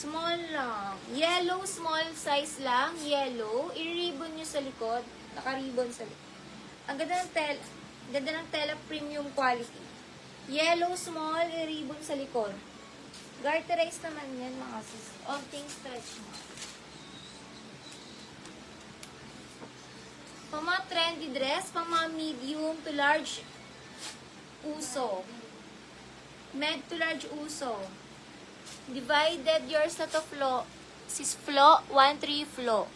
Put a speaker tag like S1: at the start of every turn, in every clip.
S1: Small lang. Yellow, small size lang. Yellow. I-ribbon nyo sa likod. Naka-ribbon sa likod. Ang ganda ng tela. Ganda ng tela, premium quality. Yellow, small, i-ribbon sa likod. Garterize naman yan, mga sis. Onting stretch mo. Pang mga trendy dress, pang mga medium to large uso. Med to large uso. Divided yours na to flow. Sis flow, 1-3 flow.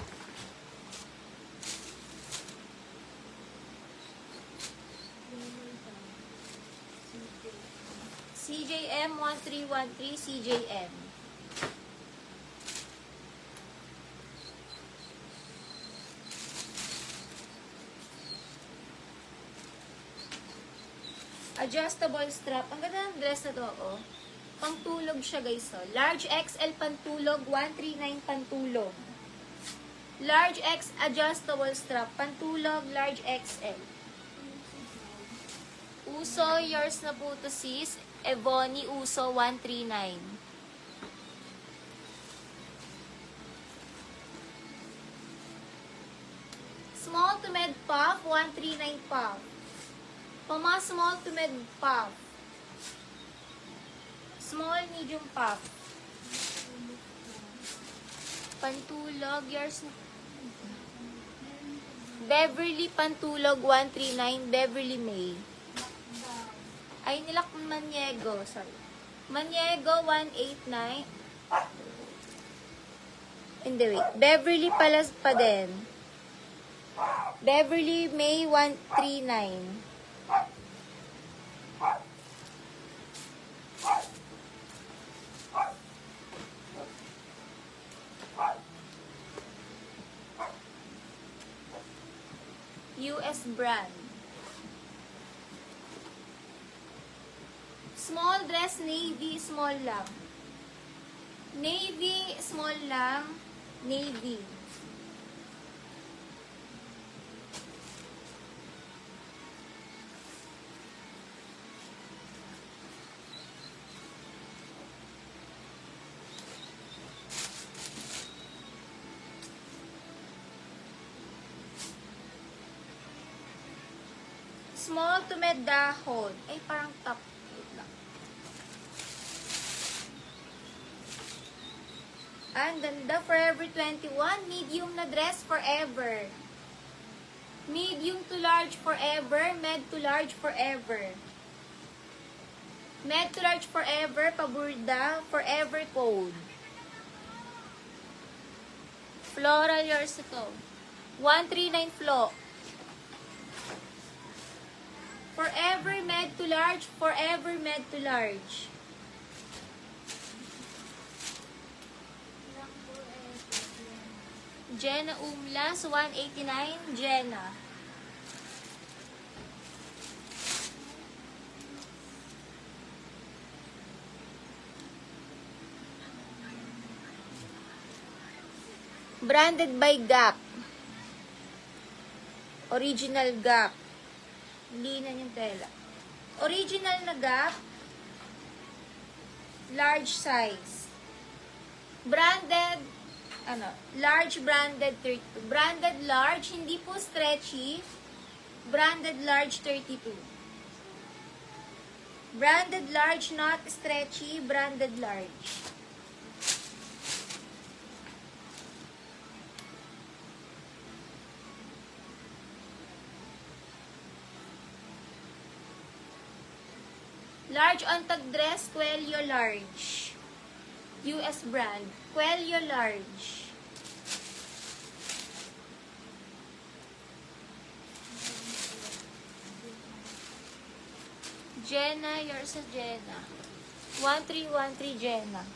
S1: CJM 1313 CJM. Adjustable strap. Ang ganda ng dress na to, oh. Pantulog siya, guys, oh. Large XL pantulog, 139 pantulog. Large X adjustable strap, pantulog, large XL. Uso, yours na po to, sis. Ebony Uso 139. Small to med puff, 139 puff. Pama small to med puff. Small, medium puff. Pantulog, yours. Beverly Pantulog 139, Beverly May. Ay, nilak Maniego, sorry. Maniego 189. Hindi, wait. Beverly pala pa din. Beverly May 139. US brand. Small dress, navy, small lang. Navy, small lang. Navy. Small to med dahon. Ay, parang top. Wait lang. Ang ganda. Forever 21. Medium na dress forever. Medium to large forever. Med to large forever. Med to large forever. Paburda. Forever code. Floral yours ito. 139 flow. Forever med to large, forever med to large. Jenna Umlas, 189, Jenna. Branded by Gap. Original Gap. Linan yung tela. Original na Gap. Large size. Branded, large branded 32. Branded large, hindi po stretchy. Branded large 32. Branded large, not stretchy. Branded large. Large on-tag dress, Cuello large. US brand. Cuello large. Jenna, yours sa Jenna. 1313 Jenna.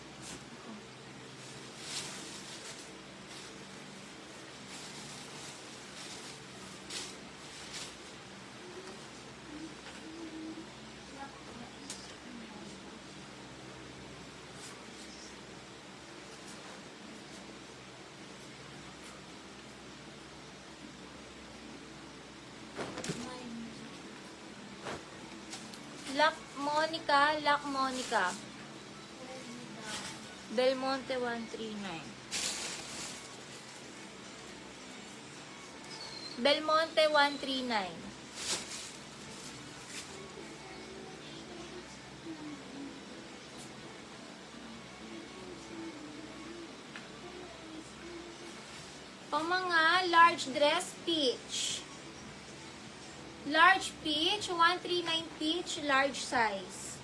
S1: Lac Monica, Lac Monica. Belmonte 139. Belmonte 139. Pang mga large dress, peach. Large peach, 139 peach, large size.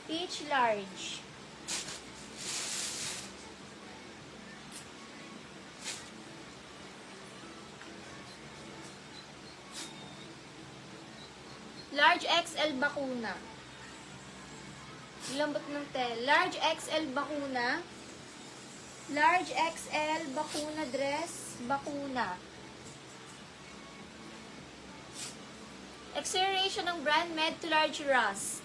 S1: Peach large. Large XL bakuna. Lambot ng tel. Large XL bakuna. Large XL bakuna dress, bakuna. Acceleration ng brand med to large rust.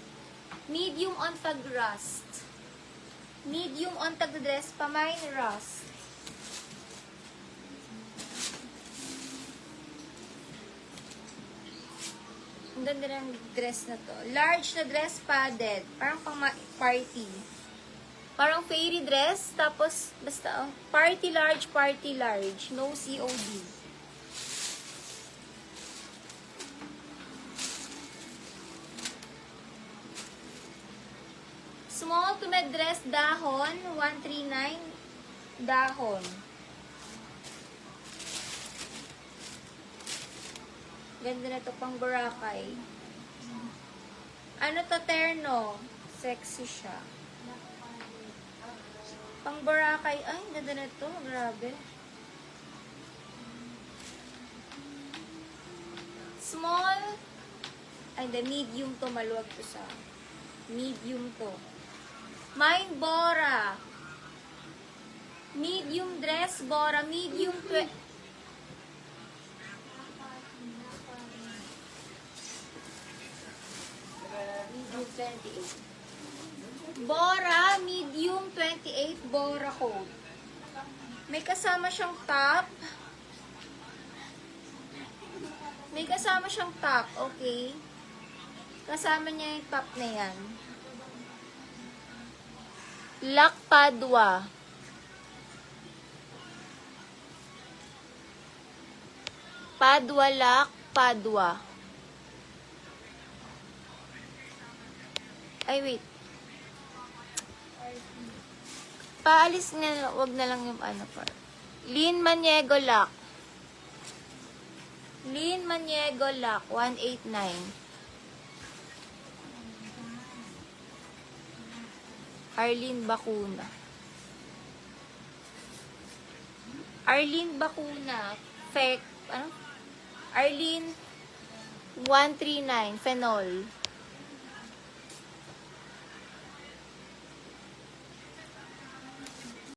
S1: Medium on tag rust. Medium on tag dress, pamain rust. Ang ganda ng dress na to. Large na dress, padded. Parang pang party. Parang fairy dress, tapos basta party large, no COD. Small to mid dress, dahon, 139, dahon. Ganda na to, pang Boracay. Ano to, terno? Sexy siya. Pang Boracay. Ay, ganda na to. Grabe. Small. Ay, the medium to. Maluwag to sa medium to. Mine, Bora. Medium dress, Bora. Medium medium 28. Bora, medium 28, Bora coat. May kasama siyang top. May kasama siyang top, okay? Kasama niya yung top na yan. Lac Padua. Padua Lac, Padua. Ay, wait. Paalis na, wag na lang yung ano pa. Lin Maniego Lac. Lin Maniego Lac, 189. Arlene Bakuna. Arlene Bakuna. Fake, ano? Arlene 139, phenol.